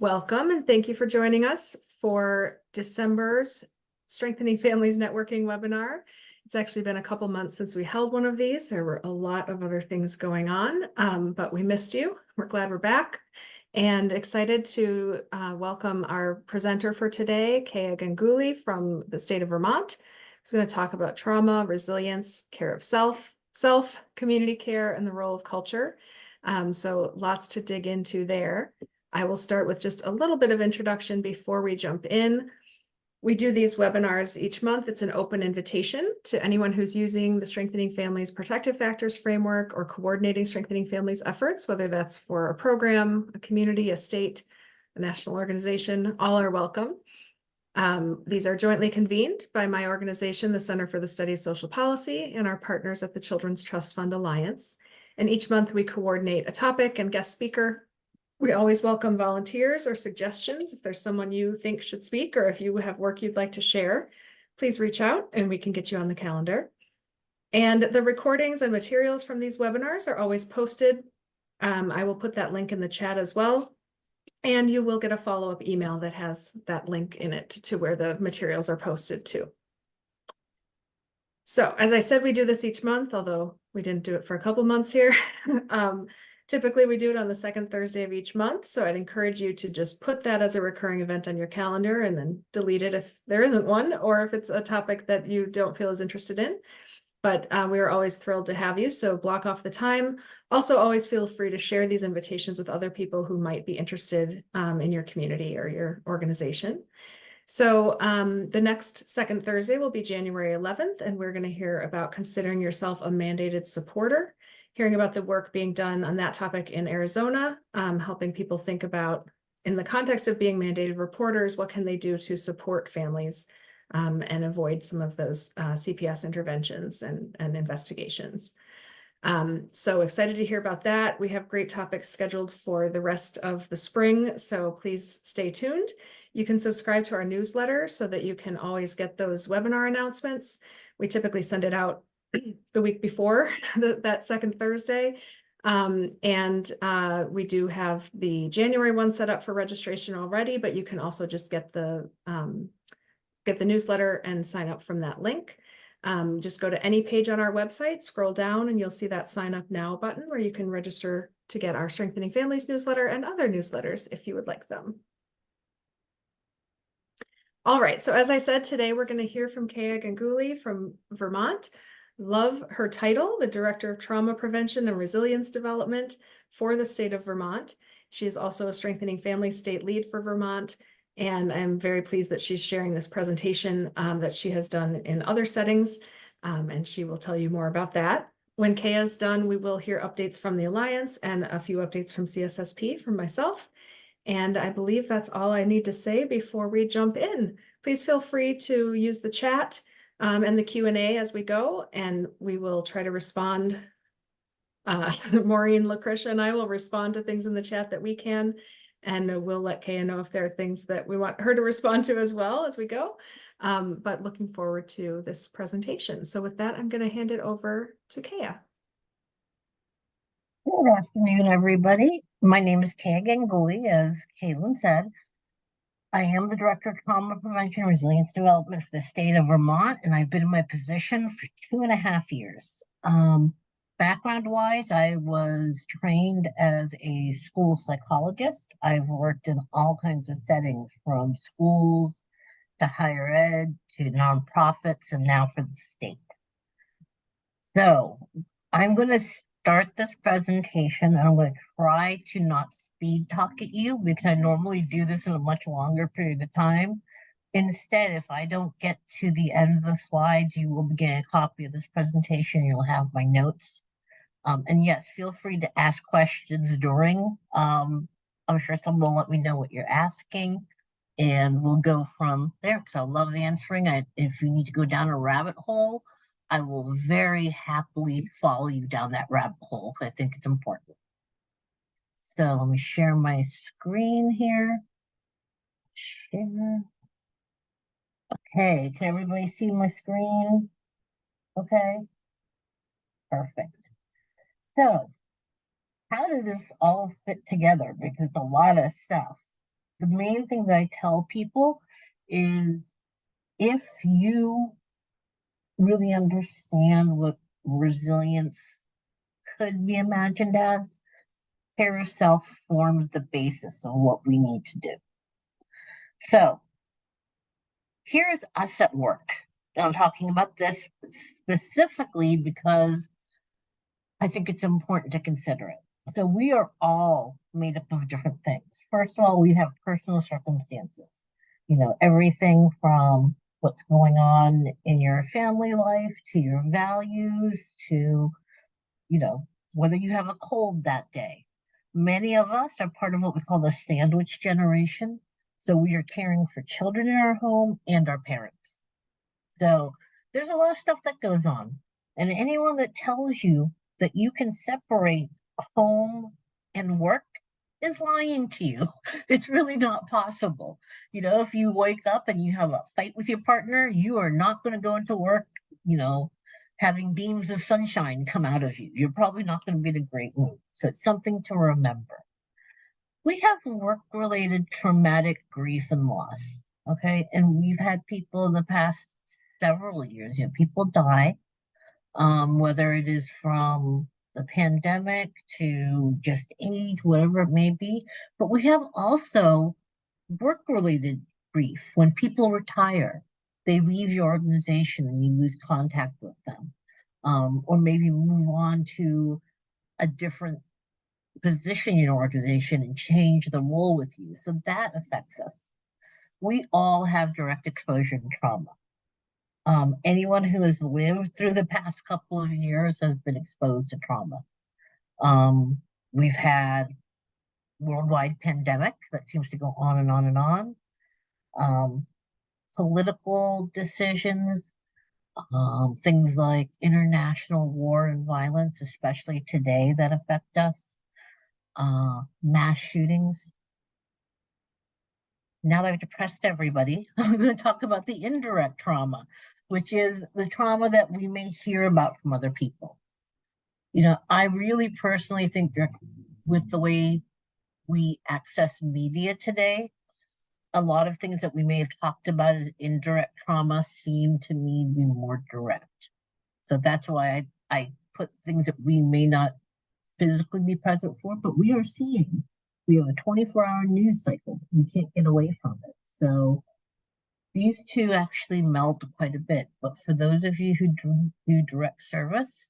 Welcome and thank you for joining us for December's Strengthening Families Networking webinar. It's actually been a couple months since we held one of these. There were a lot of other things going on, but we missed you. We're glad we're back and excited to welcome our presenter for today, Kaya Ganguly from the state of Vermont. Who's going to talk about trauma, resilience, care of self, community care, and the role of culture. So lots to dig into there. I will start with just a little bit of introduction before we jump in. We do these webinars each month. It's an open invitation to anyone who's using the Strengthening Families Protective Factors framework or coordinating Strengthening Families efforts, whether that's for a program, a community, a state, a national organization, all are welcome. These are jointly convened by my organization, the Center for the Study of Social Policy, and our partners at the Children's Trust Fund Alliance. And each month we coordinate a topic and guest speaker. We always welcome volunteers or suggestions. If there's someone you think should speak, or if you have work you'd like to share, please reach out and we can get you on the calendar. And the recordings and materials from these webinars are always posted. I will put that link in the chat as well. And you will get a follow-up email that has that link in it to where the materials are posted to. So as I said, we do this each month, although we didn't do it for a couple months here. Typically, we do it on the second Thursday of each month. So I'd encourage you to just put that as a recurring event on your calendar and then delete it if there isn't one, or if it's a topic that you don't feel as interested in. But we are always thrilled to have you. So block off the time. Also, always feel free to share these invitations with other people who might be interested in your community or your organization. So the next second Thursday will be January 11th, and we're going to hear about considering yourself a mandated supporter, hearing about the work being done on that topic in Arizona, helping people think about, in the context of being mandated reporters, what can they do to support families and avoid some of those CPS interventions and investigations. So excited to hear about that. We have great topics scheduled for the rest of the spring, so please stay tuned. You can subscribe to our newsletter so that you can always get those webinar announcements. We typically send it out the week before that second Thursday. We do have the January one set up for registration already, but you can also just get the newsletter and sign up from that link. Just go to any page on our website, scroll down, and you'll see that sign up now button where you can register to get our Strengthening Families newsletter and other newsletters if you would like them. All right, so as I said, today we're going to hear from Kaya Ganguly from Vermont. Love her title, the Director of Trauma Prevention and Resilience Development for the state of Vermont. She is also a Strengthening Families state lead for Vermont, and I'm very pleased that she's sharing this presentation that she has done in other settings, and she will tell you more about that. When Kaya's done, we will hear updates from the Alliance and a few updates from CSSP from myself. And I believe that's all I need to say before we jump in. Please feel free to use the chat and the Q&A as we go, and we will try to respond. Maureen, Lucretia, and I will respond to things in the chat that we can, and we'll let Kaya know if there are things that we want her to respond to as well as we go. But looking forward to this presentation. So with that, I'm going to hand it over to Kaya. Good afternoon, everybody. My name is Kaya Ganguly, as Caitlin said. I am the Director of Trauma Prevention and Resilience Development for the state of Vermont, and I've been in my position for 2.5 years. Background-wise, I was trained as a school psychologist. I've worked in all kinds of settings, from schools to higher ed to nonprofits, and now for the state. So I'm going to start this presentation. I'm going to try to not speed talk at you because I normally do this in a much longer period of time. Instead, if I don't get to the end of the slides, you will get a copy of this presentation. You'll have my notes. And yes, feel free to ask questions during. I'm sure someone will let me know what you're asking, and we'll go from there because I love answering. If you need to go down a rabbit hole, I will very happily follow you down that rabbit hole because I think it's important. So let me share my screen here. Share. Okay, can everybody see my screen? Okay, perfect. So how does this all fit together? Because it's a lot of stuff. the main thing that I tell people is if you really understand what resilience could be imagined as, care of self forms the basis of what we need to do. So here's us at work. And I'm talking about this specifically because I think it's important to consider it. So we are all made up of different things. First of all, we have personal circumstances, everything from what's going on in your family life to your values to, whether you have a cold that day. Many of us are part of what we call the sandwich generation. So we are caring for children in our home and our parents. So there's a lot of stuff that goes on. And anyone that tells you that you can separate home and work is lying to you. It's really not possible. If you wake up and you have a fight with your partner, you are not going to go into work, having beams of sunshine come out of you. You're probably not going to be in a great mood. So it's something to remember. We have work-related traumatic grief and loss, okay? And we've had people in the past several years, people die, whether it is from the pandemic to just age, whatever it may be. But we have also work-related grief. When people retire, they leave your organization and you lose contact with them, or maybe move on to a different position in your organization and change the role with you. So that affects us. We all have direct exposure to trauma. Anyone who has lived through the past couple of years has been exposed to trauma. We've had worldwide pandemic that seems to go on and on and on. Political decisions, things like international war and violence, especially today, that affect us. Mass shootings. Now that I've depressed everybody, I'm going to talk about the indirect trauma, which is the trauma that we may hear about from other people. I really personally think that with the way we access media today, a lot of things that we may have talked about as indirect trauma seem to me to be more direct. So that's why I put things that we may not physically be present for, but we are seeing. We have a 24-hour news cycle. We can't get away from it. So these two actually meld quite a bit. But for those of you who do direct service,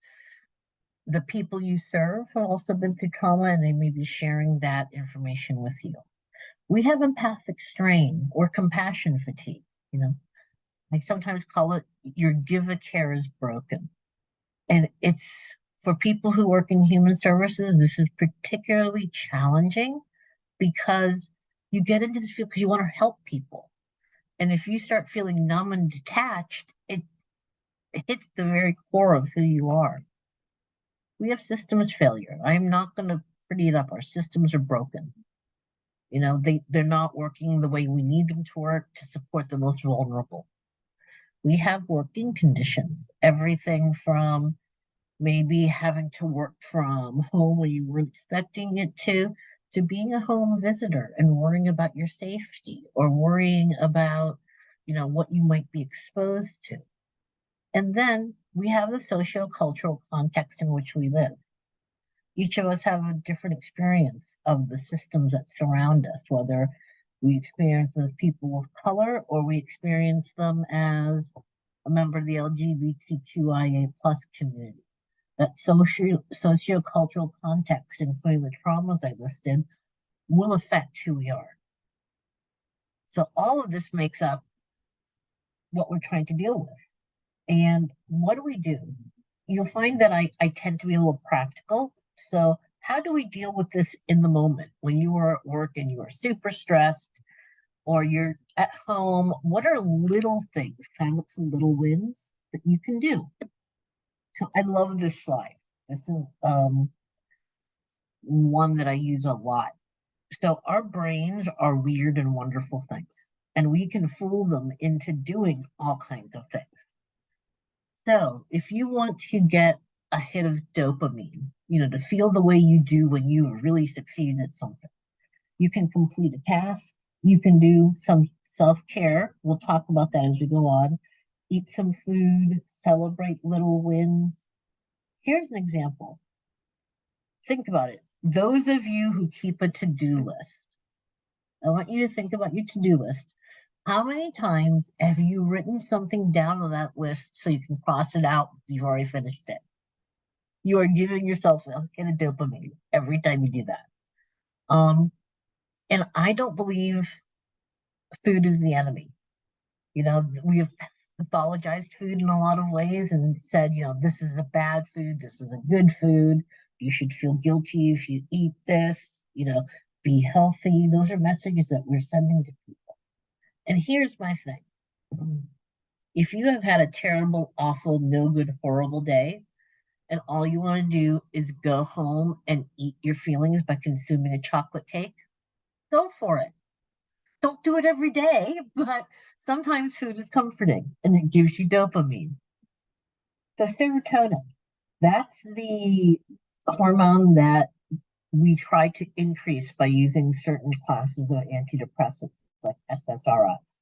the people you serve have also been through trauma and they may be sharing that information with you. We have empathic strain or compassion fatigue, I sometimes call it your give a care is broken. And it's for people who work in human services, this is particularly challenging because you get into this field because you want to help people. And if you start feeling numb and detached, it hits the very core of who you are. We have systems failure. I'm not going to pretty it up. Our systems are broken. They're not working the way we need them to work to support the most vulnerable. We have working conditions, everything from maybe having to work from home when you weren't expecting it to being a home visitor and worrying about your safety or worrying about, what you might be exposed to. And then we have the socio-cultural context in which we live. Each of us have a different experience of the systems that surround us, whether we experience them as people of color or we experience them as a member of the LGBTQIA+ community. That socio-cultural context, including the traumas I listed, will affect who we are. So all of this makes up what we're trying to deal with. And what do? You'll find that I tend to be a little practical. So how do we deal with this in the moment when you are at work and you are super stressed or you're at home? What are little things, kind of some little wins that you can do? So I love this slide. This is one that I use a lot. So our brains are weird and wonderful things, and we can fool them into doing all kinds of things. So if you want to get a hit of dopamine, to feel the way you do when you really succeed at something, you can complete a task, You can do some self-care. We'll talk about that as we go on. Eat some food, celebrate little wins. Here's an example. Think about it. Those of you who keep a to-do list, I want you to think about your to-do list. How many times have you written something down on that list so you can cross it out because you've already finished it? You are giving yourself a hit of dopamine every time you do that. And I don't believe food is the enemy. You know, we have pathologized food in a lot of ways and said, you know, this is a bad food, this is a good food. You should feel guilty if you eat this, you know, be healthy. Those are messages that we're sending to people. And here's my thing. If you have had a terrible, awful, no good, horrible day, and all you want to do is go home and eat your feelings by consuming a chocolate cake, go for it. Don't do it every day, but sometimes food is comforting and it gives you dopamine. So serotonin, that's the hormone that we try to increase by using certain classes of antidepressants like SSRIs.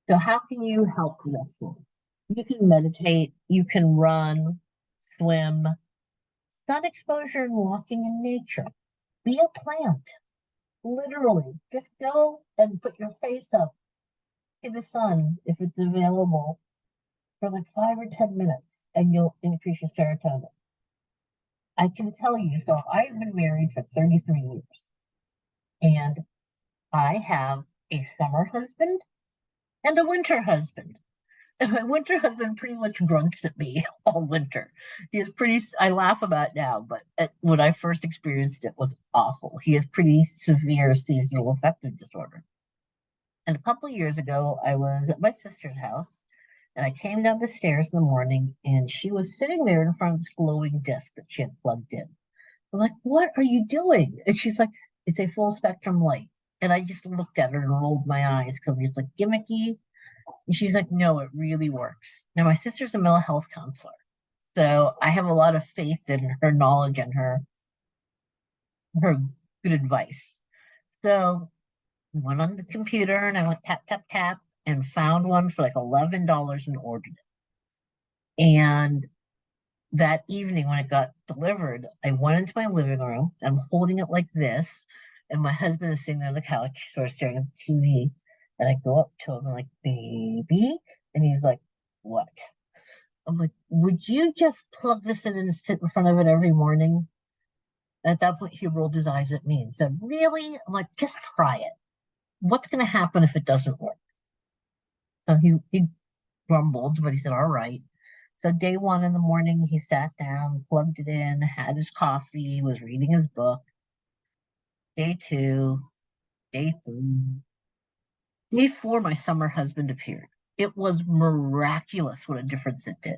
So how can you help this one? You can meditate, you can run, swim, sun exposure and walking in nature. Be a plant. Literally, just go and put your face up in the sun if it's available for like 5 or 10 minutes and you'll increase your serotonin. I can tell you, so I've been married for 33 years and I have a summer husband and a winter husband. And my winter husband pretty much grunts at me all winter. He is pretty, I laugh about it now, but when I first experienced it was awful. He has pretty severe seasonal affective disorder. And a couple of years ago, I was at my sister's house and I came down the stairs in the morning and she was sitting there in front of this glowing disc that she had plugged in. I'm like, what are you doing? And she's like, it's a full spectrum light. And I just looked at her and rolled my eyes because I'm just like gimmicky. And she's like, no, it really works. Now, my sister's a mental health counselor. So I have a lot of faith in her knowledge and her good advice. So I went on the computer and I went tap, tap, tap and found one for like $11 and ordered it. And that evening when it got delivered, I went into my living room. I'm holding it like this. And my husband is sitting there on the couch, sort of staring at the TV. And I go up to him, I'm like, baby. And he's like, what? I'm like, would you just plug this in and sit in front of it every morning? And at that point, he rolled his eyes at me and said, really? I'm like, just try it. What's going to happen if it doesn't work? So he grumbled, but he said, all right. So day one in the morning, he sat down, plugged it in, had his coffee, was reading his book. Day two, day three, day four, my summer husband appeared. It was miraculous what a difference it did.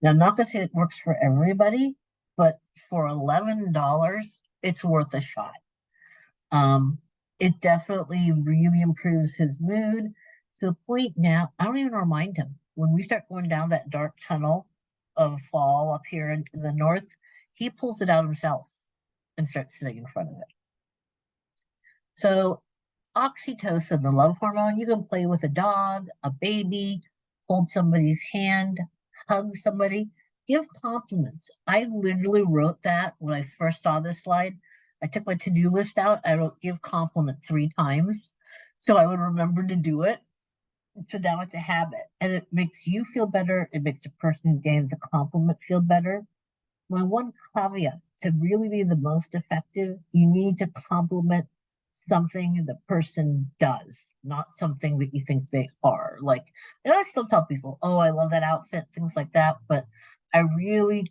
Now, I'm not going to say it works for everybody, but for $11, it's worth a shot. It definitely really improves his mood to the point now, I don't even remind him. When we start going down that dark tunnel of fall up here in the north, he pulls it out himself and starts sitting in front of it. So oxytocin, the love hormone, you can play with a dog, a baby, hold somebody's hand, hug somebody, give compliments. I literally wrote that when I first saw this slide. I took my to-do list out. I wrote give compliment 3 times. So I would remember to do it. So now it's a habit and it makes you feel better. It makes the person who gave the compliment feel better. My one caveat, to really be the most effective, you need to compliment something the person does, not something that you think they are. Like, and I still tell people, oh, I love that outfit, things like that. But I really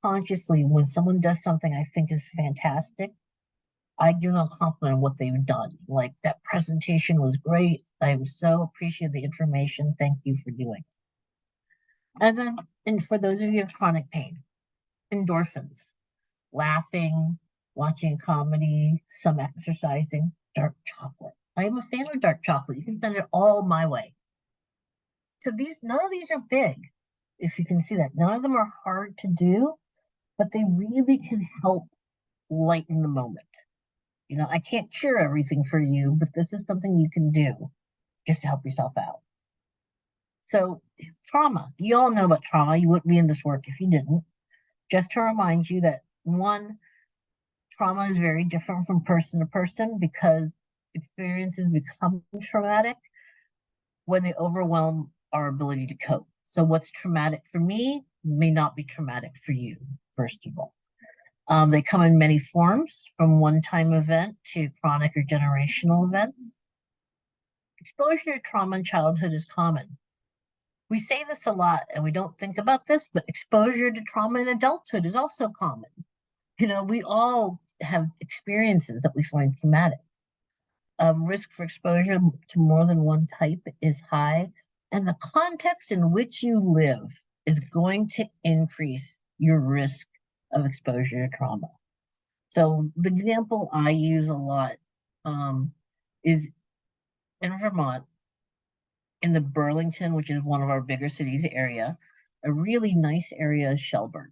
consciously, when someone does something I think is fantastic, I give them a compliment on what they've done. Like, that presentation was great. I'm so appreciative of the information. Thank you for doing it. And then, and for those of you who have chronic pain, endorphins, laughing, watching comedy, some exercising, dark chocolate. I am a fan of dark chocolate. You can send it all my way. So these, none of these are big, if you can see that. None of them are hard to do, but they really can help lighten the moment. You know, I can't cure everything for you, but this is something you can do just to help yourself out. So, trauma, you all know about trauma. You wouldn't be in this work if you didn't. Just to remind you that one, trauma is very different from person to person because experiences become traumatic when they overwhelm our ability to cope. So, what's traumatic for me may not be traumatic for you, first of all. They come in many forms, from one-time event to chronic or generational events. Exposure to trauma in childhood is common. We say this a lot and we don't think about this, but exposure to trauma in adulthood is also common. You know, we all have experiences that we find traumatic. Risk for exposure to more than one type is high, and the context in which you live is going to increase your risk of exposure to trauma. So the example I use a lot is in Vermont, in the Burlington, which is one of our bigger cities area, a really nice area is Shelburne.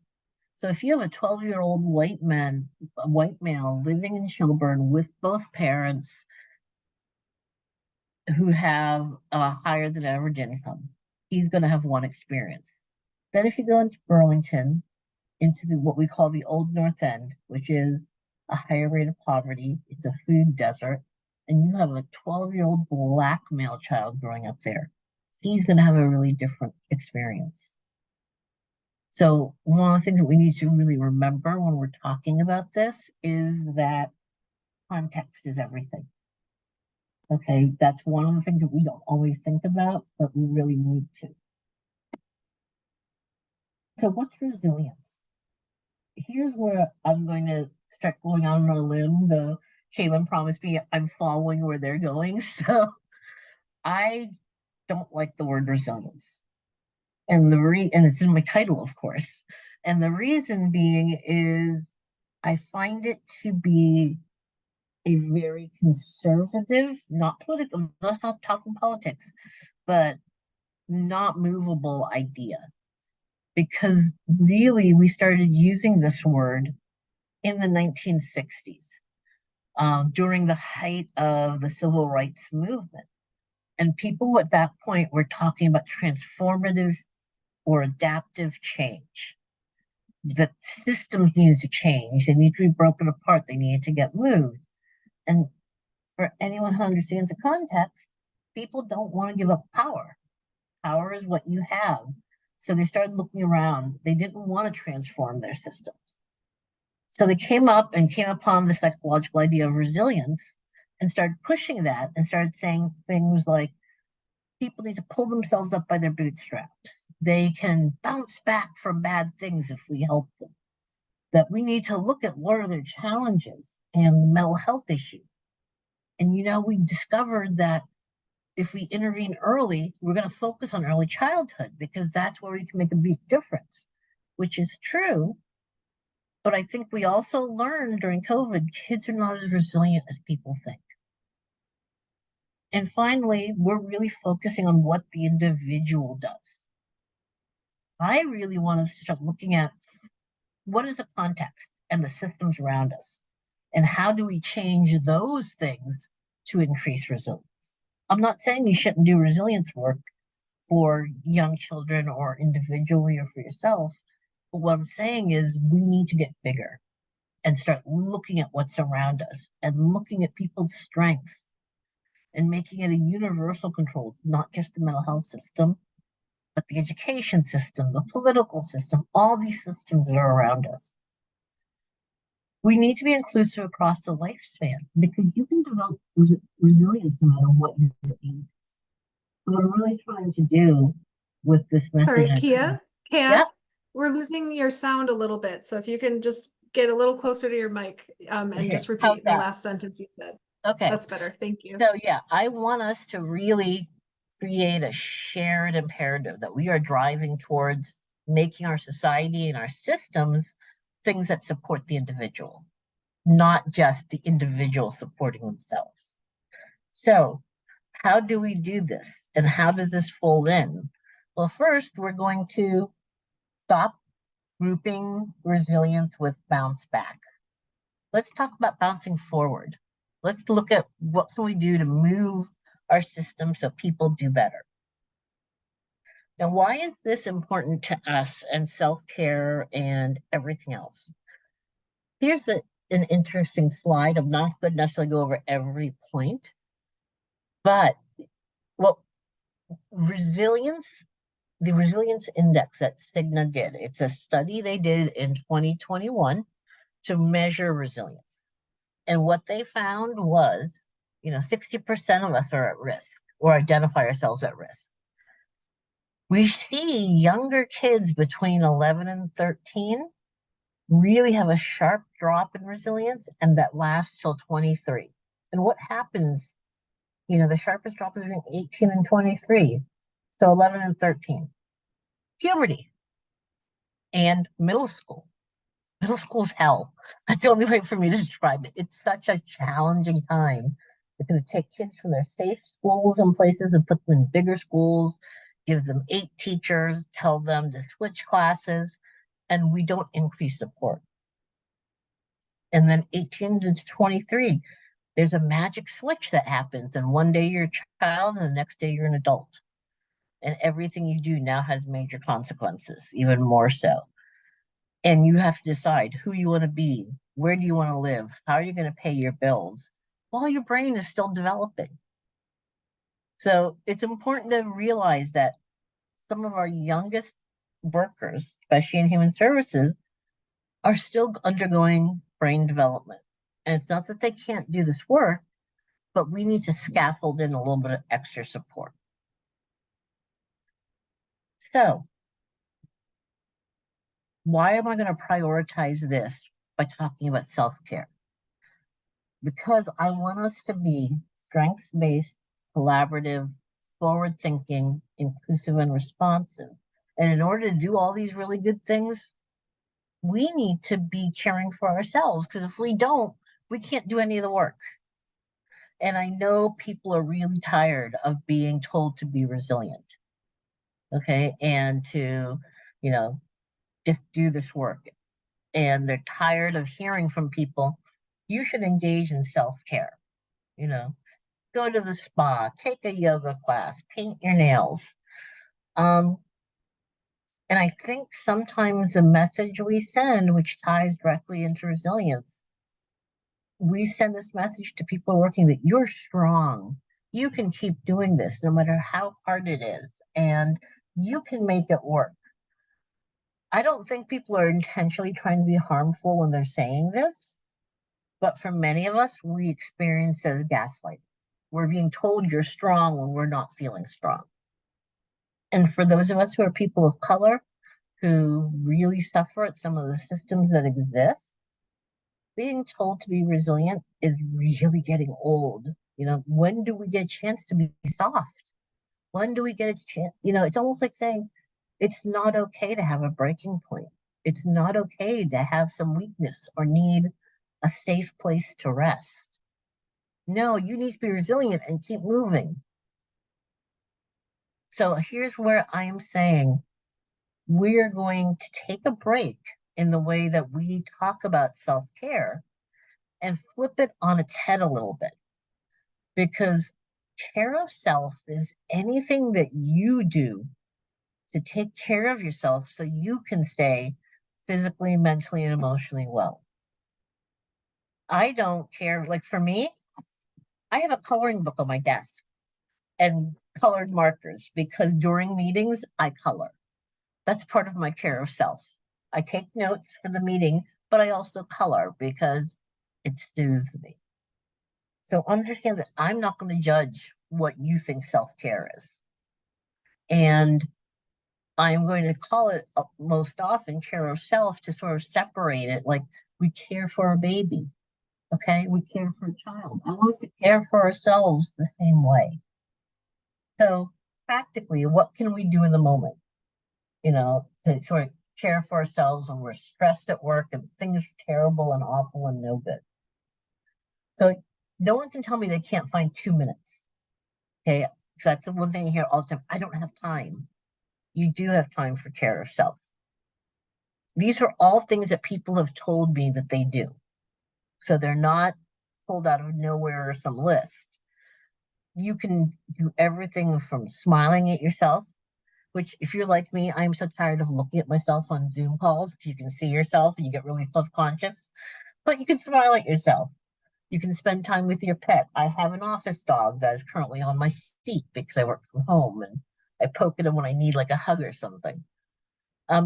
So if you have a 12-year-old white male living in Shelburne with both parents who have a higher than average income, he's going to have one experience. Then if you go into Burlington, into what we call the Old North End, which is a higher rate of poverty, it's a food desert, and you have a 12-year-old Black male child growing up there, he's going to have a really different experience. So one of the things that we need to really remember when we're talking about this is that context is everything. Okay, that's one of the things that we don't always think about, but we really need to. So what's resilience? Here's where I'm going to start going out on a limb. The Kaylin promised me I'm following where they're going. So I don't like the word resilience. And and it's in my title, of course. And the reason being is I find it to be a very conservative, not political, I'm not talking politics, but not movable idea. Because really, we started using this word in the 1960s during the height of the civil rights movement. And people at that point were talking about transformative or adaptive change. That systems needed to change, they need to be broken apart, they needed to get moved. And for anyone who understands the context, people don't want to give up power. Power is what you have. So they started looking around. They didn't want to transform their systems. So they came upon the psychological idea of resilience and started pushing that and started saying things like people need to pull themselves up by their bootstraps. They can bounce back from bad things if we help them. That we need to look at what are their challenges and mental health issues. And, you know, we discovered that if we intervene early, we're going to focus on early childhood because that's where we can make a big difference, which is true. But I think we also learned during COVID, kids are not as resilient as people think. And finally, we're really focusing on what the individual does. I really want us to start looking at what is the context and the systems around us, and how do we change those things to increase resilience? I'm not saying you shouldn't do resilience work for young children or individually or for yourself. But what I'm saying is we need to get bigger and start looking at what's around us and looking at people's strengths and making it a universal control, not just the mental health system, but the education system, the political system, all these systems that are around us. We need to be inclusive across the lifespan because you can develop resilience no matter what your age is. What I'm really trying to do with this message. Sorry, Kia, Yeah. we're losing your sound a little bit. So if you can just get a little closer to your mic and Okay, just how's repeat the that? last sentence you said. Okay. That's better. Thank you. So yeah, I want us to really create a shared imperative that we are driving towards making our society and our systems things that support the individual, not just the individual supporting themselves. So how do we do this? And how does this fold in? Well, first, we're going to stop grouping resilience with bounce back. Let's talk about bouncing forward. Let's look at what can we do to move our system so people do better. Now, why is this important to us and self-care and everything else? Here's an interesting slide. I'm not going to necessarily go over every point, but what resilience, the resilience index that Cigna did, it's a study they did in 2021 to measure resilience. And what they found was, 60% of us are at risk or identify ourselves at risk. We see younger kids between 11 and 13 really have a sharp drop in resilience, and that lasts till 23. And what happens, the sharpest drop is between 18 and 23. So 11 and 13. Puberty and middle school. Middle school's hell. That's the only way for me to describe it. It's such a challenging time. It's going to take kids from their safe schools and places and put them in bigger schools, give them 8 teachers, tell them to switch classes, and we don't increase support. And then 18 to 23, there's a magic switch that happens, and one day you're a child and the next day you're an adult. And everything you do now has major consequences, even more so. And you have to decide who you want to be, where do you want to live, how are you going to pay your bills, while your brain is still developing. So it's important to realize that some of our youngest workers, especially in human services, are still undergoing brain development. And it's not that they can't do this work, but we need to scaffold in a little bit of extra support. So, why am I going to prioritize this by talking about self-care? Because I want us to be strengths-based, collaborative, forward-thinking, inclusive, and responsive. And in order to do all these really good things, we need to be caring for ourselves, because if we don't, we can't do any of the work. And I know people are really tired of being told to be resilient, okay, and to, just do this work. And they're tired of hearing from people, you should engage in self-care, go to the spa, take a yoga class, paint your nails. And I think sometimes the message we send, which ties directly into resilience, we send this message to people working that you're strong. You can keep doing this no matter how hard it is, and you can make it work. I don't think people are intentionally trying to be harmful when they're saying this, but for many of us, we experience it as gaslighting. We're being told you're strong when we're not feeling strong. And for those of us who are people of color, who really suffer at some of the systems that exist, being told to be resilient is really getting old. When do we get a chance to be soft? When do we get a chance? It's almost like saying it's not okay to have a breaking point. It's not okay to have some weakness or need a safe place to rest. No, you need to be resilient and keep moving. So here's where I'm saying we're going to take a break in the way that we talk about self-care and flip it on its head a little bit. Because care of self is anything that you do to take care of yourself so you can stay physically, mentally, and emotionally well. I don't care. Like for me, I have a coloring book on my desk and colored markers because during meetings, I color. That's part of my care of self. I take notes for the meeting, but I also color because it soothes me. So understand that I'm not going to judge what you think self-care is. And I'm going to call it most often care of self to sort of separate it. Like we care for a baby, okay? We care for a child. I want us to care for ourselves the same way. So practically, what can we do in the moment, to sort of care for ourselves when we're stressed at work and things are terrible and awful and no good? So no one can tell me they can't find 2 minutes, okay? So that's the one thing you hear all the time. I don't have time. You do have time for care of self. These are all things that people have told me that they do. So they're not pulled out of nowhere or some list. You can do everything from smiling at yourself, which if you're like me, I'm so tired of looking at myself on Zoom calls because you can see yourself and you get really self-conscious. But you can smile at yourself. You can spend time with your pet. I have an office dog that is currently on my feet because I work from home and I poke at him when I need like a hug or something.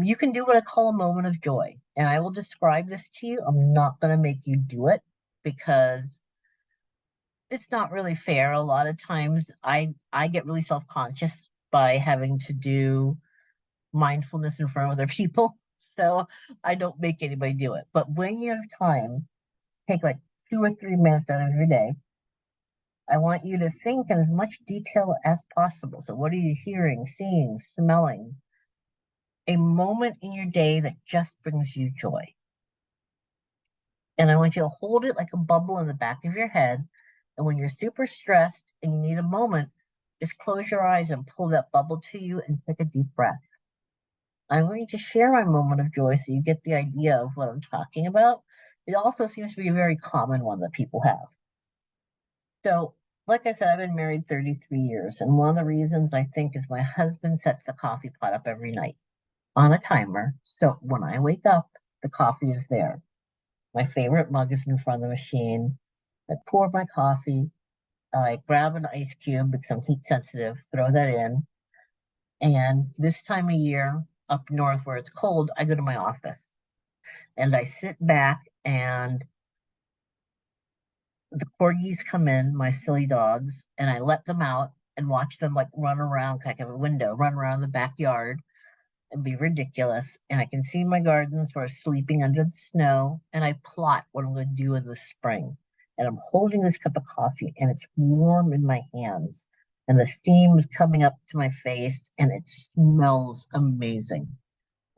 You can do what I call a moment of joy, and I will describe this to you. I'm not going to make you do it because it's not really fair. A lot of times I get really self-conscious by having to do mindfulness in front of other people. So I don't make anybody do it. But when you have time, take like 2 or 3 minutes out of your day. I want you to think in as much detail as possible. So what are you hearing, seeing, smelling? A moment in your day that just brings you joy. And I want you to hold it like a bubble in the back of your head. And when you're super stressed and you need a moment, just close your eyes and pull that bubble to you and take a deep breath. I'm going to share my moment of joy so you get the idea of what I'm talking about. It also seems to be a very common one that people have. So, like I said, I've been married 33 years, and one of the reasons I think is my husband sets the coffee pot up every night on a timer. So when I wake up, the coffee is there. My favorite mug is in front of the machine. I pour my coffee. I grab an ice cube because I'm heat sensitive, throw that in. And this time of year, up north where it's cold, I go to my office and I sit back and the corgis come in, my silly dogs, and I let them out and watch them like run around, like I have a window, run around the backyard and be ridiculous. And I can see my garden sort of sleeping under the snow, and I plot what I'm going to do in the spring. And I'm holding this cup of coffee, and it's warm in my hands, and the steam is coming up to my face, and it smells amazing.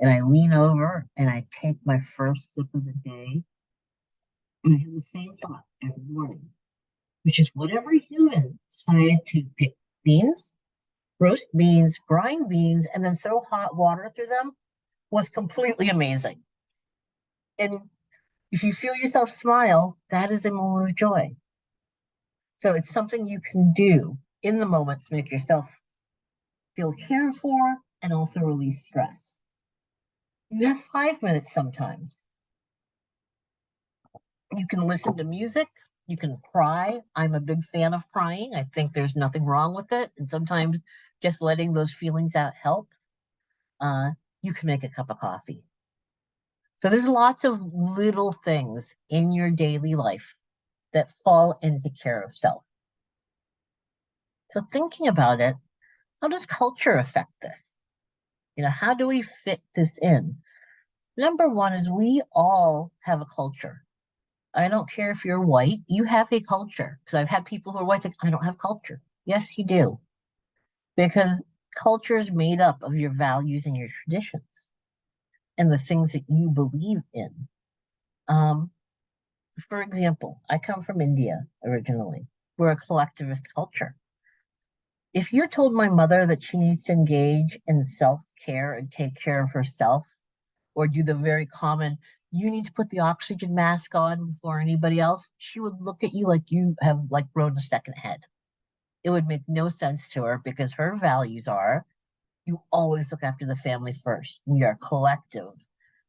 And I lean over and I take my first sip of the day, and I have the same thought every morning, which is whatever human decided to pick beans, roast beans, grind beans, and then throw hot water through them was completely amazing. And if you feel yourself smile, that is a moment of joy. So it's something you can do in the moment to make yourself feel cared for and also release stress. You have 5 minutes sometimes. You can listen to music. You can cry. I'm a big fan of crying. I think there's nothing wrong with it. And sometimes just letting those feelings out help. You can make a cup of coffee. So there's lots of little things in your daily life that fall into care of self. So thinking about it, how does culture affect this? How do we fit this in? Number one is we all have a culture. I don't care if you're white, you have a culture. Because I've had people who are white say, I don't have culture. Yes, you do. Because culture is made up of your values and your traditions and the things that you believe in. For example, I come from India originally. We're a collectivist culture. If you told my mother that she needs to engage in self-care and take care of herself, or do the very common, you need to put the oxygen mask on before anybody else, she would look at you like you have like grown a second head. It would make no sense to her because her values are you always look after the family first. We are collective.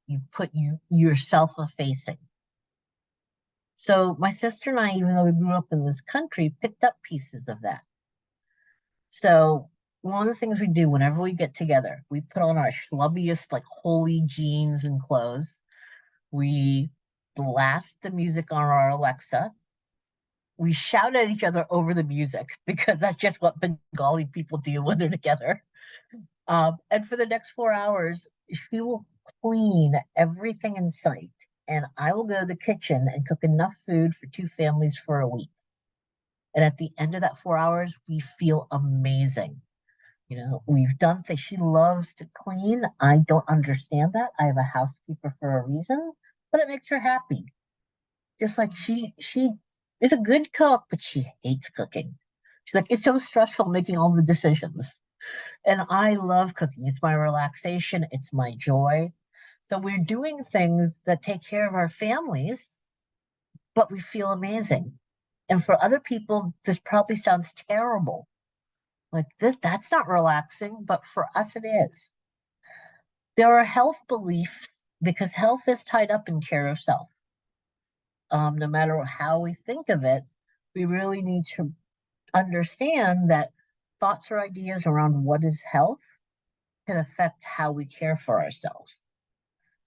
You put yourself effacing. So my sister and I, even though we grew up in this country, picked up pieces of that. So one of the things we do whenever we get together, we put on our schlubbiest, like holy jeans and clothes. We blast the music on our Alexa. We shout at each other over the music because that's just what Bengali people do when they're together. And for the next 4 hours, she will clean everything in sight. And I will go to the kitchen and cook enough food for 2 families for a week. And at the end of that 4 hours, we feel amazing. We've done things. She loves to clean. I don't understand that. I have a housekeeper for a reason, but it makes her happy. Just like she is a good cook, but she hates cooking. She's like, it's so stressful making all the decisions. And I love cooking. It's my relaxation. It's my joy. So we're doing things that take care of our families, but we feel amazing. And for other people, this probably sounds terrible. Like that's not relaxing, but for us it is. There are health beliefs because health is tied up in care of self. No matter how we think of it, we really need to understand that thoughts or ideas around what is health can affect how we care for ourselves.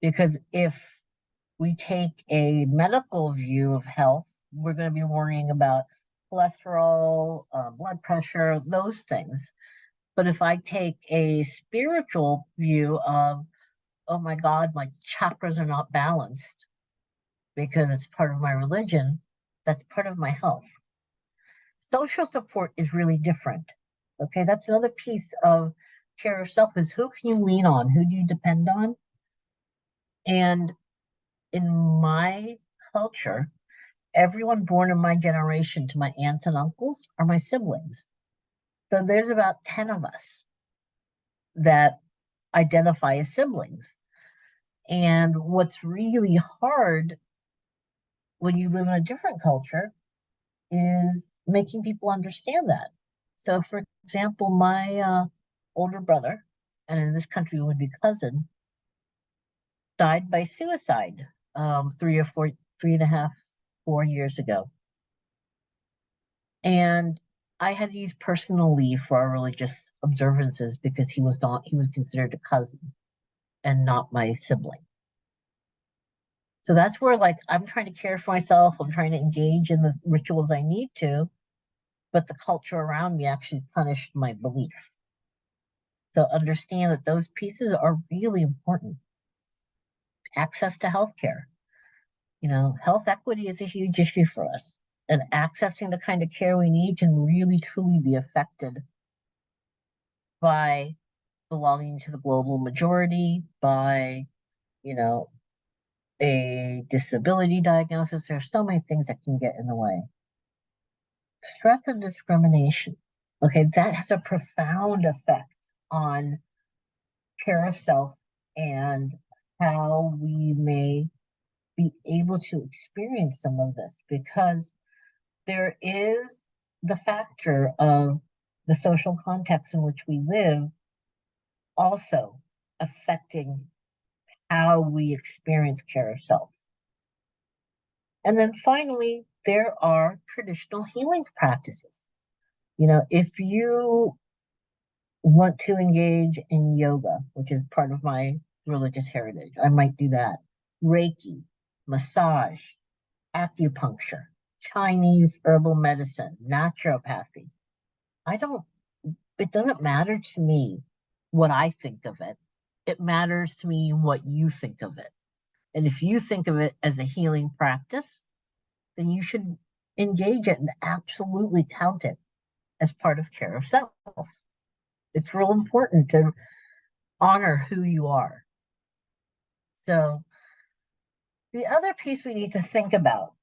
Because if we take a medical view of health, we're going to be worrying about cholesterol, blood pressure, those things. But if I take a spiritual view of, oh my God, my chakras are not balanced because it's part of my religion, that's part of my health. Social support is really different. Okay, that's another piece of care of self is who can you lean on? Who do you depend on? And in my culture, everyone born in my generation to my aunts and uncles are my siblings. So there's about 10 of us that identify as siblings. And what's really hard when you live in a different culture is making people understand that. So, for example, my older brother, and in this country would be cousin, died by suicide 3.5, 4 years ago. And I had to use personal leave for our religious observances because he was considered a cousin and not my sibling. So that's where like I'm trying to care for myself, I'm trying to engage in the rituals I need to, but the culture around me actually punished my belief. So understand that those pieces are really important. Access to healthcare. Health equity is a huge issue for us. And accessing the kind of care we need can really truly be affected by belonging to the global majority, by, a disability diagnosis. There's so many things that can get in the way. Stress and discrimination. Okay, that has a profound effect on care of self and how we may be able to experience some of this because there is the factor of the social context in which we live also affecting how we experience care of self. And then finally, there are traditional healing practices. If you want to engage in yoga, which is part of my religious heritage, I might do that. Reiki, massage, acupuncture, Chinese herbal medicine, naturopathy. It doesn't matter to me what I think of it. It matters to me what you think of it. And if you think of it as a healing practice, then you should engage it and absolutely count it as part of care of self. It's real important to honor who you are. So the other piece we need to think about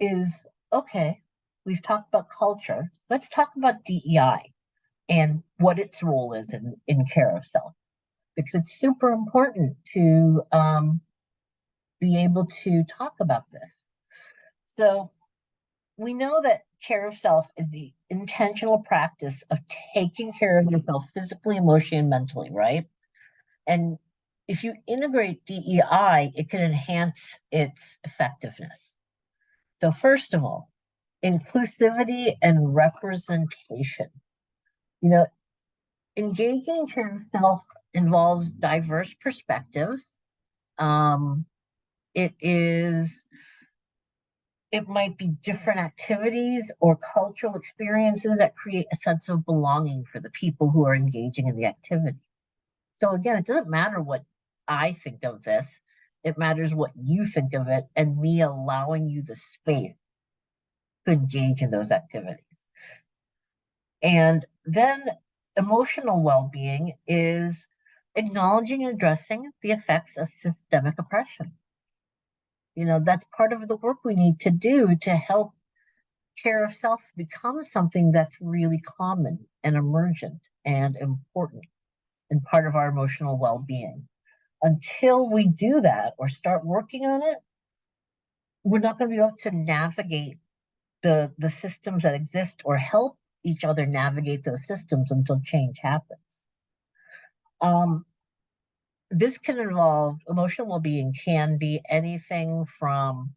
is, okay, we've talked about culture. Let's talk about DEI and what its role is in care of self, because it's super important to be able to talk about this. So we know that care of self is the intentional practice of taking care of yourself physically, emotionally, and mentally, right? And if you integrate DEI, it can enhance its effectiveness. So first of all, inclusivity and representation. Engaging in care of self involves diverse perspectives. It might be different activities or cultural experiences that create a sense of belonging for the people who are engaging in the activity. So again, it doesn't matter what I think of this. It matters what you think of it and me allowing you the space to engage in those activities. And then emotional well-being is acknowledging and addressing the effects of systemic oppression. That's part of the work we need to do to help care of self become something that's really common and emergent and important and part of our emotional well-being. Until we do that or start working on it, we're not going to be able to navigate the systems that exist or help each other navigate those systems until change happens. This can involve emotional well-being, can be anything from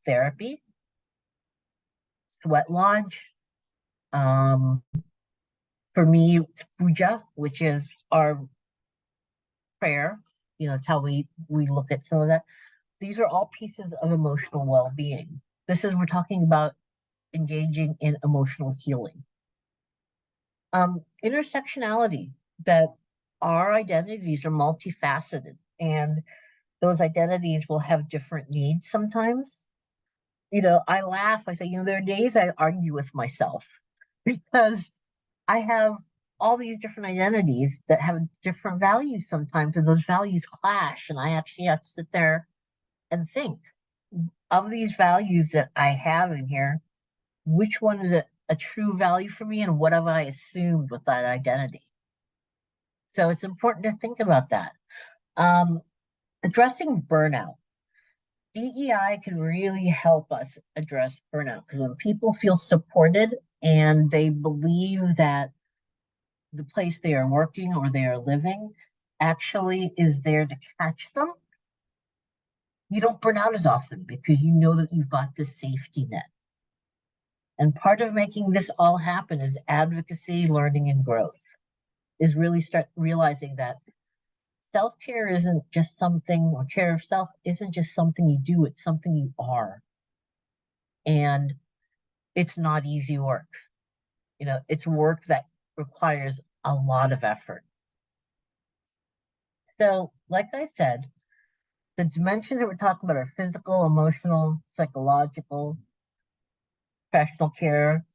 therapy, sweat lodge. For me, it's puja, which is our prayer. You know, it's how we look at some of that. These are all pieces of emotional well-being. We're talking about engaging in emotional healing. Intersectionality, that our identities are multifaceted, and those identities will have different needs sometimes. You know, I laugh, I say, you know, there are days I argue with myself because I have all these different identities that have different values sometimes, and those values clash. And I actually have to sit there and think, of these values that I have in here, which one is a true value for me, and what have I assumed with that identity? So it's important to think about that. Addressing burnout. DEI can really help us address burnout, because when people feel supported and they believe that the place they are working or they are living actually is there to catch them, you don't burn out as often because you know that you've got this safety net. And part of making this all happen is advocacy, learning, and growth, is really start realizing that self-care isn't just something, or care of self isn't just something you do, it's something you are. And it's not easy work. You know, it's work that requires a lot of effort. So, like I said, the dimensions that we're talking about are physical, emotional, psychological, professional care,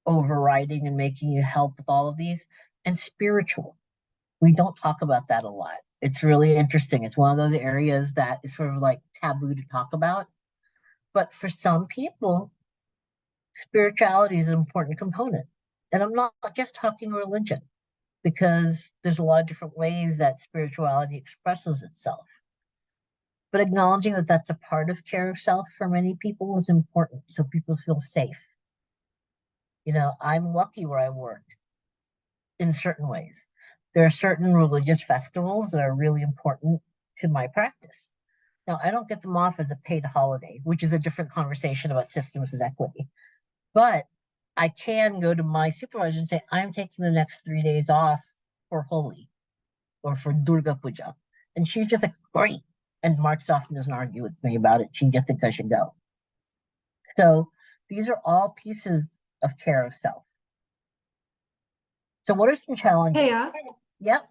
overriding and making you help with all of these, and spiritual. We don't talk about that a lot. It's really interesting. It's one of those areas that is sort of like taboo to talk about. But for some people, spirituality is an important component. And I'm not just talking religion, because there's a lot of different ways that spirituality expresses itself. But acknowledging that that's a part of care of self for many people is important, so people feel safe. You know, I'm lucky where I work in certain ways. There are certain religious festivals that are really important to my practice. Now, I don't get them off as a paid holiday, which is a different conversation about systems and equity. But I can go to my supervisor and say, I'm taking the next 3 days off for Holi or for Durga Puja. And she's just like, great. And Mark often doesn't argue with me about it. She just thinks I should go. So these are all pieces of care of self. So what are some challenges? Hey, Yep.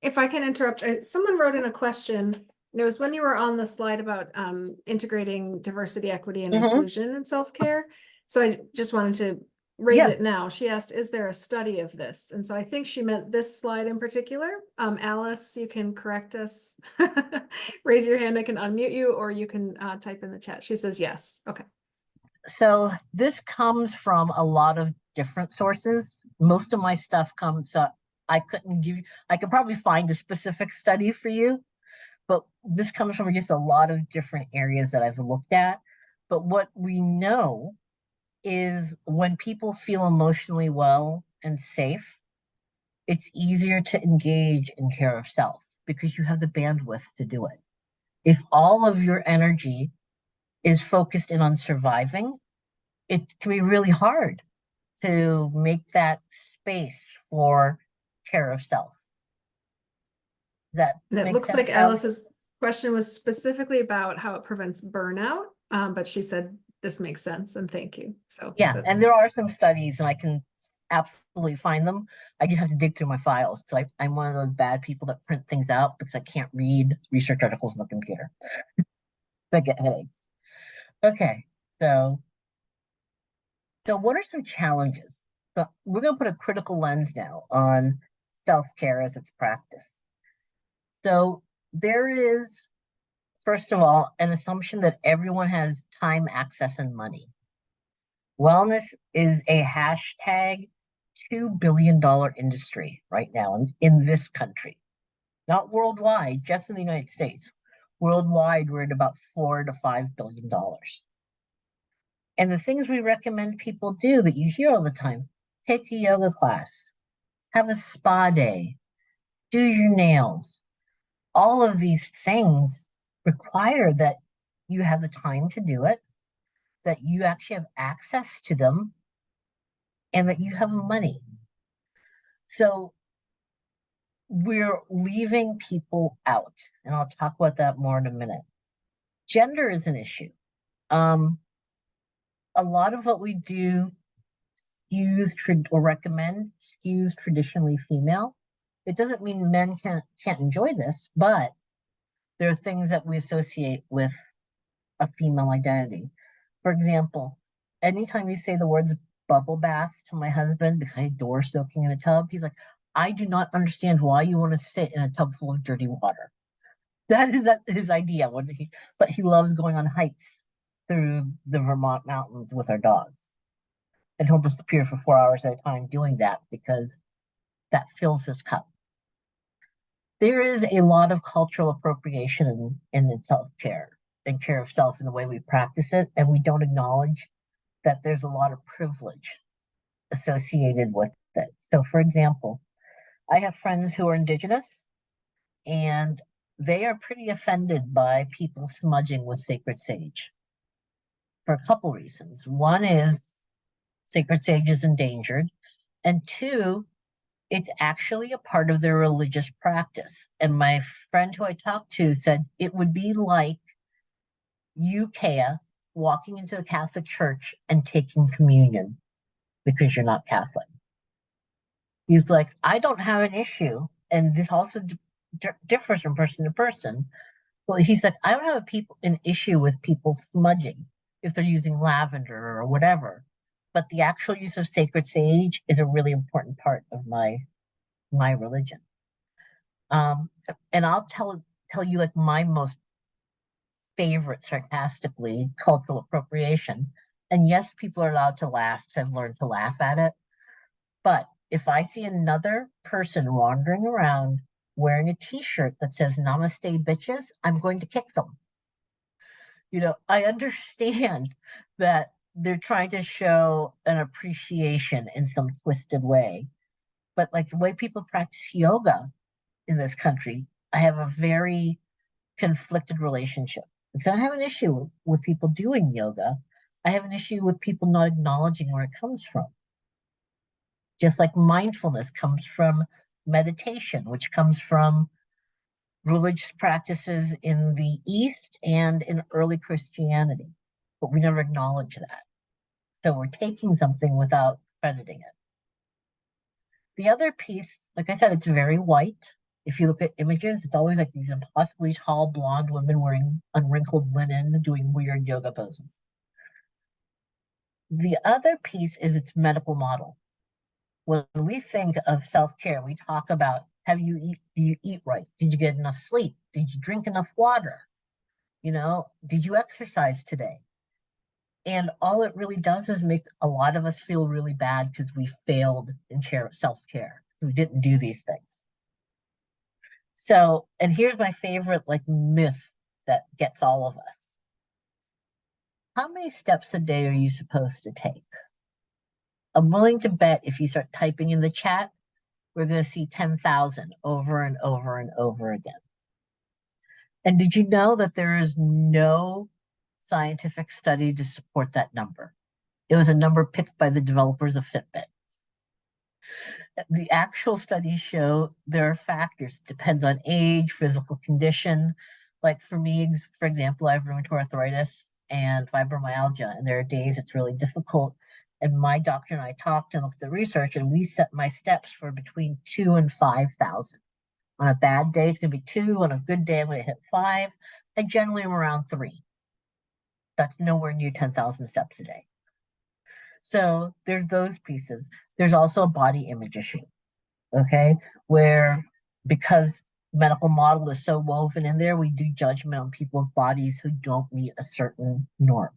if I can interrupt, someone wrote in a question. It was when you were on the slide about integrating diversity, equity, and inclusion in self-care. So I just wanted to raise it now. She asked, is there a study of this? And so I think she meant this slide in particular. Alice, you can correct us. Raise your hand, I can unmute you, or you can type in the chat. She says yes. Okay. So this comes from a lot of different sources. Most of my stuff comes up. I could probably find a specific study for you, but this comes from just a lot of different areas that I've looked at. But what we know is when people feel emotionally well and safe, it's easier to engage in care of self because you have the bandwidth to do it. If all of your energy is focused in on surviving, it can be really hard to make that space for care of self. And it looks like Alice's question was specifically about how it prevents burnout, but she said this makes sense, and thank you. So yeah, and there are some studies, and I can absolutely find them. I just have to dig through my files. So I'm one of those bad people that print things out because I can't read research articles on the computer. I get headaches. Okay, so what are some challenges? So we're going to put a critical lens now on self-care as it's practiced. So there is, first of all, an assumption that everyone has time, access, and money. Wellness is a hashtag $2 billion industry right now in this country. Not worldwide, just in the United States. Worldwide, we're at about $4 to $5 billion. And the things we recommend people do that you hear all the time, take a yoga class, have a spa day, do your nails. All of these things require that you have the time to do it, that you actually have access to them, and that you have money. So we're leaving people out, and I'll talk about that more in a minute. Gender is an issue. A lot of what we do or recommend skews traditionally female. It doesn't mean men can't enjoy this, but there are things that we associate with a female identity. For example, anytime you say the words bubble bath to my husband, because I adore soaking in a tub, he's like, I do not understand why you want to sit in a tub full of dirty water. That is his idea. But he loves going on hikes through the Vermont mountains with our dogs. And he'll disappear for 4 hours at a time doing that because that fills his cup. There is a lot of cultural appropriation in self-care and care of self in the way we practice it, and we don't acknowledge that there's a lot of privilege associated with it. So, for example, I have friends who are Indigenous, and they are pretty offended by people smudging with sacred sage for a couple reasons. One is sacred sage is endangered, and two, it's actually a part of their religious practice. And my friend who I talked to said it would be like you, Kea, walking into a Catholic church and taking communion because you're not Catholic. He's like, I don't have an issue, and this also differs from person to person. Well, he's like, I don't have an issue with people smudging if they're using lavender or whatever, but the actual use of sacred sage is a really important part of my religion. And I'll tell you like my most favorite, sarcastically, cultural appropriation. And yes, people are allowed to laugh, so I've learned to laugh at it. But if I see another person wandering around wearing a t-shirt that says namaste bitches, I'm going to kick them. I understand that they're trying to show an appreciation in some twisted way. But like the way people practice yoga in this country, I have a very conflicted relationship. Because I don't have an issue with people doing yoga. I have an issue with people not acknowledging where it comes from. Just like mindfulness comes from meditation, which comes from religious practices in the East and in early Christianity. But we never acknowledge that. So we're taking something without crediting it. The other piece, like I said, it's very white. If you look at images, it's always like these impossibly tall blonde women wearing unwrinkled linen, doing weird yoga poses. The other piece is its medical model. When we think of self-care, we talk about, do you eat right? Did you get enough sleep? Did you drink enough water? Did you exercise today? And all it really does is make a lot of us feel really bad because we failed in self-care. We didn't do these things. So, and here's my favorite myth that gets all of us. How many steps a day are you supposed to take? I'm willing to bet if you start typing in the chat, we're going to see 10,000 over and over and over again. And did you know that there is no scientific study to support that number? It was a number picked by the developers of Fitbit. The actual studies show there are factors. It depends on age, physical condition. Like for me, for example, I have rheumatoid arthritis and fibromyalgia, and there are days it's really difficult. And my doctor and I talked and looked at the research, and we set my steps for between 2,000 and 5,000. On a bad day, it's going to be 2. On a good day, I'm going to hit 5. I generally am around 3. That's nowhere near 10,000 steps a day. So there's those pieces. There's also a body image issue, okay? Where because medical model is so woven in there, we do judgment on people's bodies who don't meet a certain norm.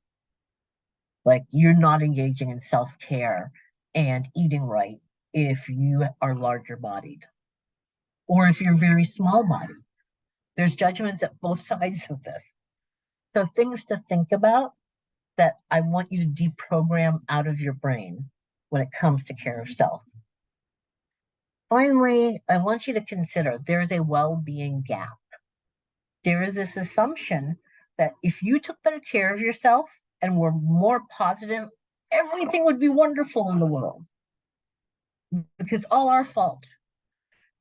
Like you're not engaging in self-care and eating right if you are larger bodied or if you're very small bodied. There's judgments at both sides of this. So things to think about. that I want you to deprogram out of your brain when it comes to care of self. Finally, I want you to consider there is a well-being gap. There is this assumption that if you took better care of yourself and were more positive, everything would be wonderful in the world because it's all our fault.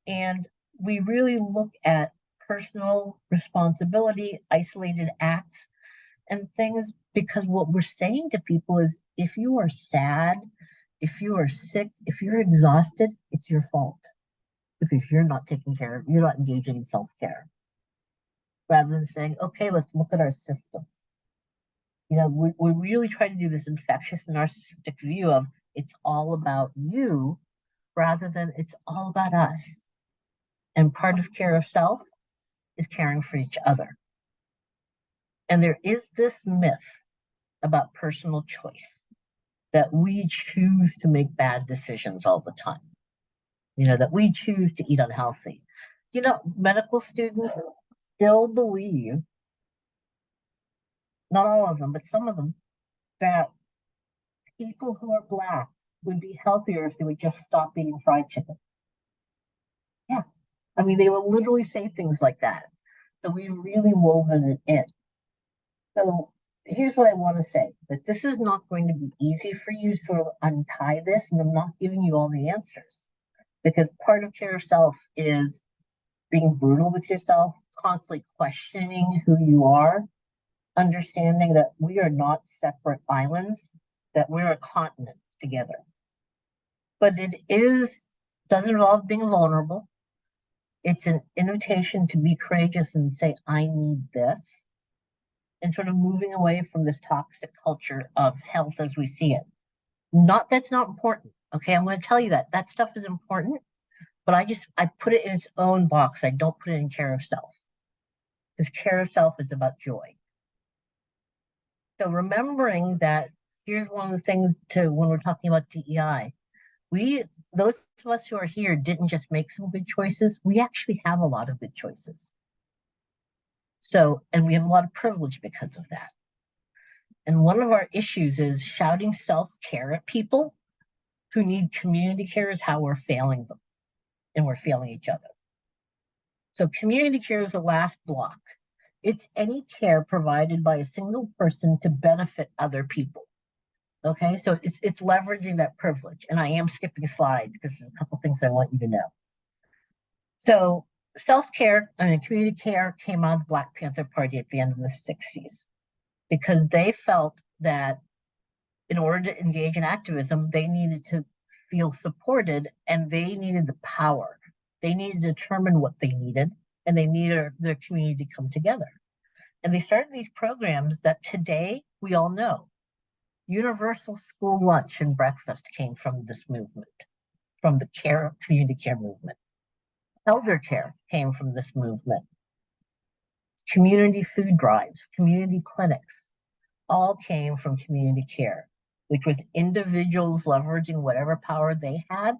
And we really look at personal responsibility, isolated acts, and things because what we're saying to people is if you are sad, if you are sick, if you're exhausted, it's your fault because you're not taking care of, you're not engaging in self care. Rather than saying, okay, let's look at our system. You know, we really try to do this infectious narcissistic view of it's all about you rather than it's all about us. And part of care of self is caring for each other. And there is this myth about personal choice that we choose to make bad decisions all the time. You know, that we choose to eat unhealthy. You know, medical students still believe, not all of them, but some of them, that people who are Black would be healthier if they would just stop eating fried chicken. Yeah. I mean, they will literally say things like that. So we really woven it in. So here's what I want to say, that this is not going to be easy for you to sort of untie this, and I'm not giving you all the answers. Because part of care of self is being brutal with yourself, constantly questioning who you are, understanding that we are not separate islands, that we're a continent together. But does involve being vulnerable. It's an invitation to be courageous and say, I need this, and sort of moving away from this toxic culture of health as we see it. Not that's not important. Okay, I'm going to tell you that stuff is important, but I put it in its own box. I don't put it in care of self, because care of self is about joy. So remembering that, here's one of the things to when we're talking about DEI, those of us who are here didn't just make some good choices. We actually have a lot of good choices. So, and we have a lot of privilege because of that. And one of our issues is shouting self-care at people who need community care is how we're failing them, and we're failing each other. So community care is the last block. It's any care provided by a single person to benefit other people. Okay, so it's leveraging that privilege. And I am skipping slides because there's a couple things I want you to know. So self-care and community care came out of the Black Panther Party at the end of the 60s because they felt that in order to engage in activism, they needed to feel supported and they needed the power. They needed to determine what they needed and they needed their community to come together. And they started these programs that today we all know. Universal school lunch and breakfast came from this movement, from the community care movement. Elder care came from this movement. Community food drives, community clinics, all came from community care, which was individuals leveraging whatever power they had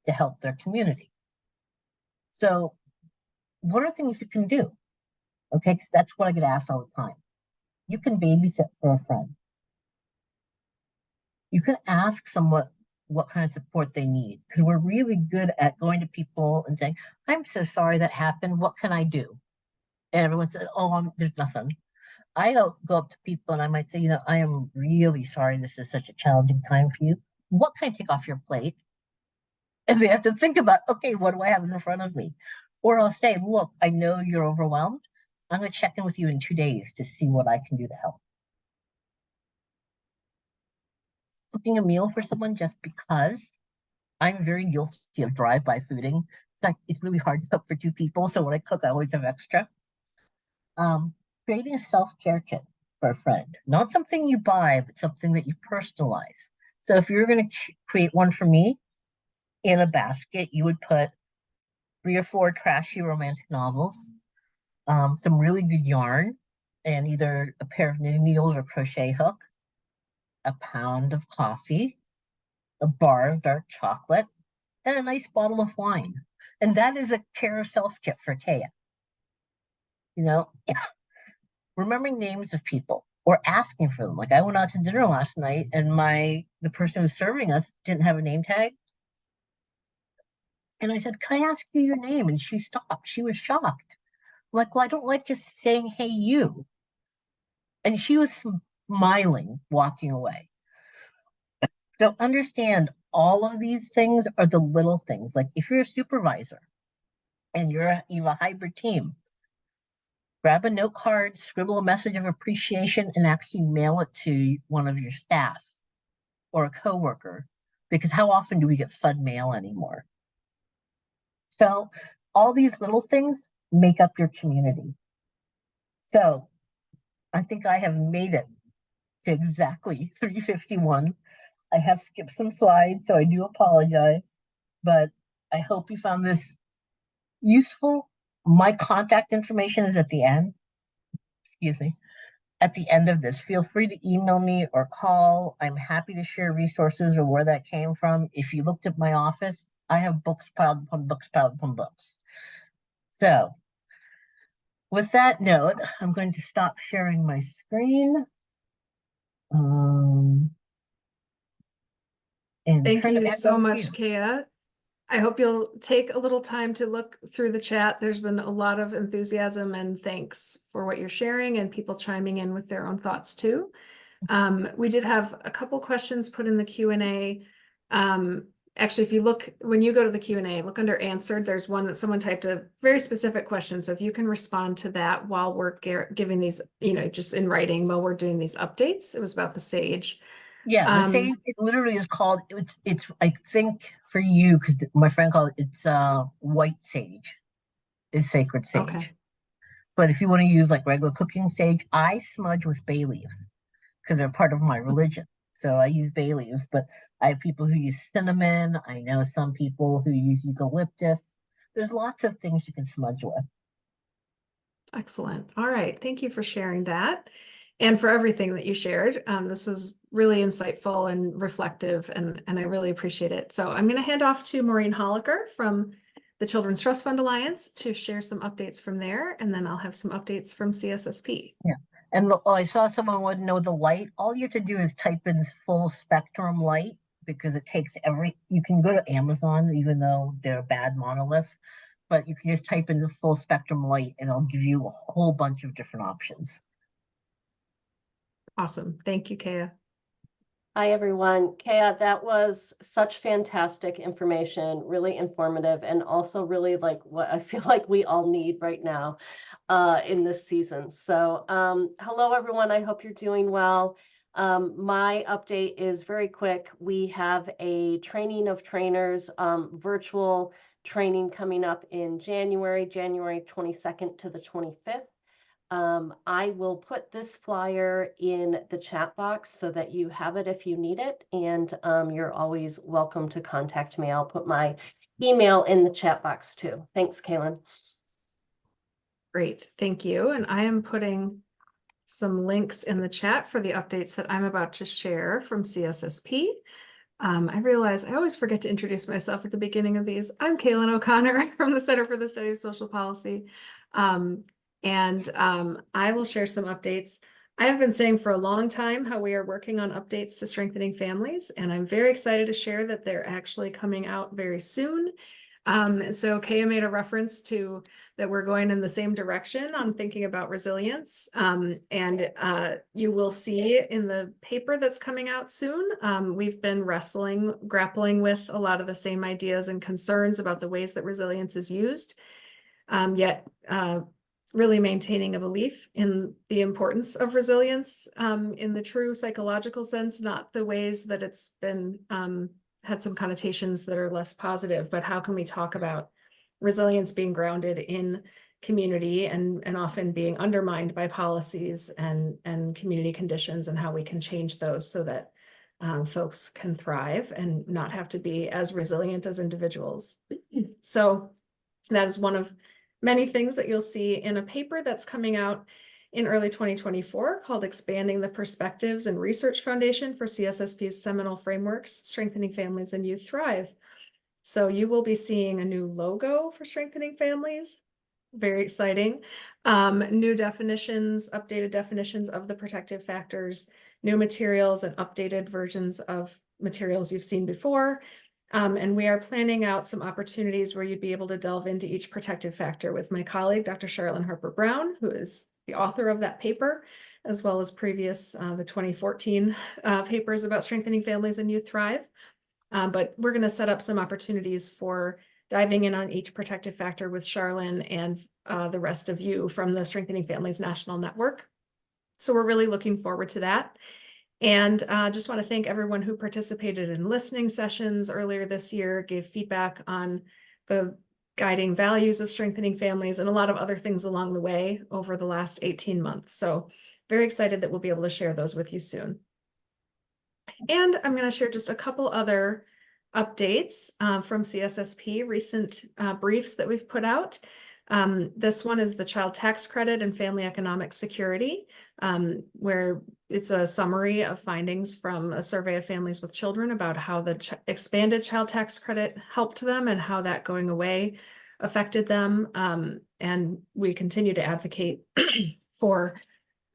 to help their community. So what are things you can do? Okay, because that's what I get asked all the time. You can babysit for a friend. You can ask someone what kind of support they need, because we're really good at going to people and saying, I'm so sorry that happened. What can I do? And everyone says, oh, there's nothing. I don't go up to people and I might say, you know, I am really sorry this is such a challenging time for you. What can I take off your plate? And they have to think about, okay, what do I have in front of me? Or I'll say, look, I know you're overwhelmed. I'm going to check in with you in 2 days to see what I can do to help. Cooking a meal for someone just because I'm very guilty of drive-by fooding. It's really hard to cook for 2 people. So when I cook, I always have extra. Creating a self-care kit for a friend, not something you buy, but something that you personalize. So if you're going to create one for me in a basket, you would put 3 or 4 trashy romantic novels, some really good yarn, and either a pair of knitting needles or crochet hook, a pound of coffee, a bar of dark chocolate, and a nice bottle of wine. And that is a care of self kit for Kaya. You know, remembering names of people. or asking for them. Like I went out to dinner last night and the person who's serving us didn't have a name tag. And I said, "Can I ask you your name?" And she stopped. She was shocked. Like, well, I don't like just saying, "Hey, you." And she was smiling, walking away. So understand all of these things are the little things. Like if you're a supervisor and you have a hybrid team, grab a note card, scribble a message of appreciation, and actually mail it to one of your staff or a coworker. Because how often do we get fun mail anymore? So all these little things make up your community. So I think I have made it to exactly 3:51. I have skipped some slides, so I do apologize, but I hope you found this useful. My contact information is at the end. Excuse me. At the end of this, feel free to email me or call. I'm happy to share resources or where that came from. If you looked at my office, I have books piled upon books piled upon books. So, with that note, I'm going to stop sharing my screen. And Thank turn it you back so over to you. much, Kaya. I hope you'll take a little time to look through the chat. There's been a lot of enthusiasm and thanks for what you're sharing and people chiming in with their own thoughts too. We did have a couple questions put in the Q&A. Actually, if you look, when you go to the Q&A, look under answered, there's one that someone typed a very specific question. So if you can respond to that while we're giving these, just in writing, while we're doing these updates, it was about the SAGE. Yeah, the sage, it literally is called, it's I think for you, because my friend called it's white sage is sacred sage. Okay. But if you want to use like regular cooking sage, I smudge with bay leaves because they're part of my religion. So I use bay leaves, but I have people who use cinnamon. I know some people who use eucalyptus. There's lots of things you can smudge with. Excellent. All right. Thank you for sharing that and for everything that you shared. This was really insightful and reflective, and I really appreciate it. So I'm going to hand off to Maureen Holliker from the Children's Trust Fund Alliance to share some updates from there, and then I'll have some updates from CSSP. Yeah. And I saw someone wanted to know the light. All you have to do is type in full spectrum light because it takes you can go to Amazon, even though they're a bad monolith, but you can just type in the full spectrum light and it'll give you a whole bunch of different options. Awesome. Thank you, Kaya. Hi, everyone. Kaya, that was such fantastic information, really informative, and also really like what I feel like we all need right now in this season. So hello, everyone. I hope you're doing well. My update is very quick. We have a training of trainers, virtual training coming up in January 22nd to the 25th. I will put this flyer in the chat box so that you have it if you need it, and you're always welcome to contact me. I'll put my email in the chat box too. Thanks, Kaylin. Great. Thank you. And I am putting some links in the chat for the updates that I'm about to share from CSSP. I realize I always forget to introduce myself at the beginning of these. I'm Kaylin O'Connor from the Center for the Study of Social Policy. I will share some updates. I have been saying for a long time how we are working on updates to strengthening families, and I'm very excited to share that they're actually coming out very soon. And so Kaya made a reference to that we're going in the same direction on thinking about resilience. You will see in the paper that's coming out soon, we've been grappling with a lot of the same ideas and concerns about the ways that resilience is used, yet really maintaining a belief in the importance of resilience in the true psychological sense, not the ways that it's been had some connotations that are less positive, but how can we talk about resilience being grounded in community and often being undermined by policies and community conditions, and how we can change those so that folks can thrive and not have to be as resilient as individuals. So that is one of many things that you'll see in a paper that's coming out in early 2024 called Expanding the Perspectives and Research Foundation for CSSP's Seminal Frameworks, Strengthening Families and Youth Thrive. So you will be seeing a new logo for Strengthening Families. very exciting. New definitions, updated definitions of the protective factors, new materials and updated versions of materials you've seen before. And we are planning out some opportunities where you'd be able to delve into each protective factor with my colleague, Dr. Charlotte Harper Brown, who is the author of that paper, as well as previous, the 2014 papers about strengthening families and youth thrive. But we're going to set up some opportunities for diving in on each protective factor with Charlene and the rest of you from the Strengthening Families National Network. So we're really looking forward to that. And just want to thank everyone who participated in listening sessions earlier this year, gave feedback on the guiding values of strengthening families and a lot of other things along the way over the last 18 months. So very excited that we'll be able to share those with you soon. And I'm going to share just a couple other updates from CSSP, recent briefs that we've put out. This one is the Child Tax Credit and Family Economic Security, where it's a summary of findings from a survey of families with children about how the expanded child tax credit helped them and how that going away affected them. And we continue to advocate for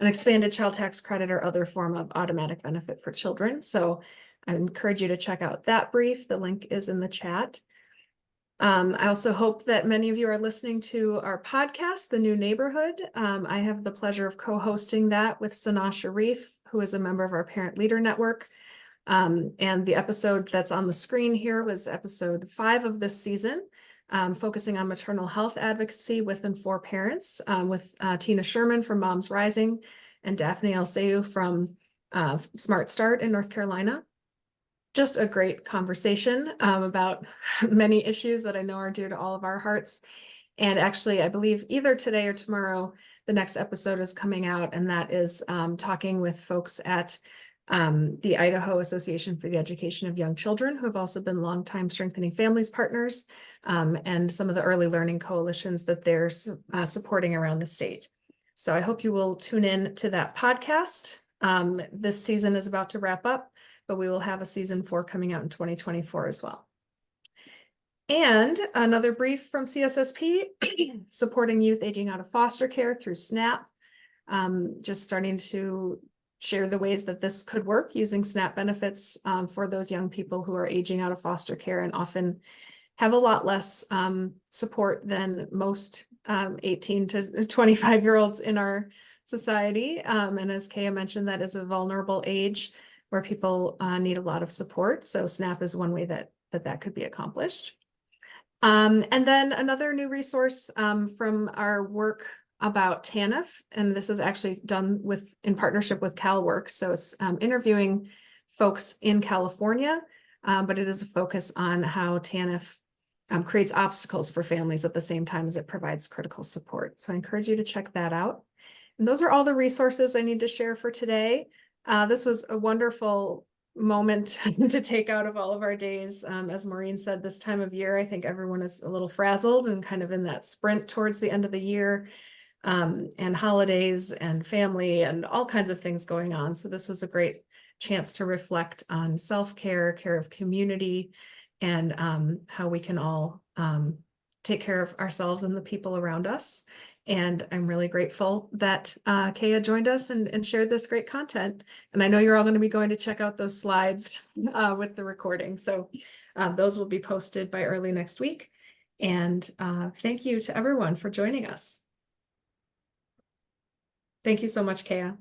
an expanded child tax credit or other form of automatic benefit for children. So I encourage you to check out that brief. The link is in the chat. I also hope that many of you are listening to our podcast, The New Neighborhood. I have the pleasure of co-hosting that with Sanaa Sharif, who is a member of our Parent Leader Network. And the episode that's on the screen here was episode 5 of this season, focusing on maternal health advocacy with and for parents, with Tina Sherman from Moms Rising and Daphne Alceu from Smart Start in North Carolina. Just a great conversation about many issues that I know are dear to all of our hearts. And actually, I believe either today or tomorrow, the next episode is coming out, and that is talking with folks at the Idaho Association for the Education of Young Children, who have also been longtime Strengthening Families partners, and some of the early learning coalitions that they're supporting around the state. So I hope you will tune in to that podcast. This season is about to wrap up, but we will have a season 4 coming out in 2024 as well. And another brief from CSSP, supporting youth aging out of foster care through SNAP. Just starting to share the ways that this could work using SNAP benefits for those young people who are aging out of foster care and often have a lot less support than most 18 to 25-year-olds in our society. And as Kaya mentioned, that is a vulnerable age where people need a lot of support. So SNAP is one way that could be accomplished. And then another new resource from our work about TANF, and this is actually done in partnership with CalWORK. So it's interviewing folks in California, but it is a focus on how TANF creates obstacles for families at the same time as it provides critical support. So I encourage you to check that out. And those are all the resources I need to share for today. This was a wonderful moment to take out of all of our days. As Maureen said, this time of year, I think everyone is a little frazzled and kind of in that sprint towards the end of the year, and holidays and family and all kinds of things going on. So this was a great chance to reflect on self-care, care of community, and how we can all take care of ourselves and the people around us. And I'm really grateful that Kaya joined us and shared this great content. And I know you're all going to be going to check out those slides with the recording. So those will be posted by early next week. And thank you to everyone for joining us. Thank you so much, Kaya.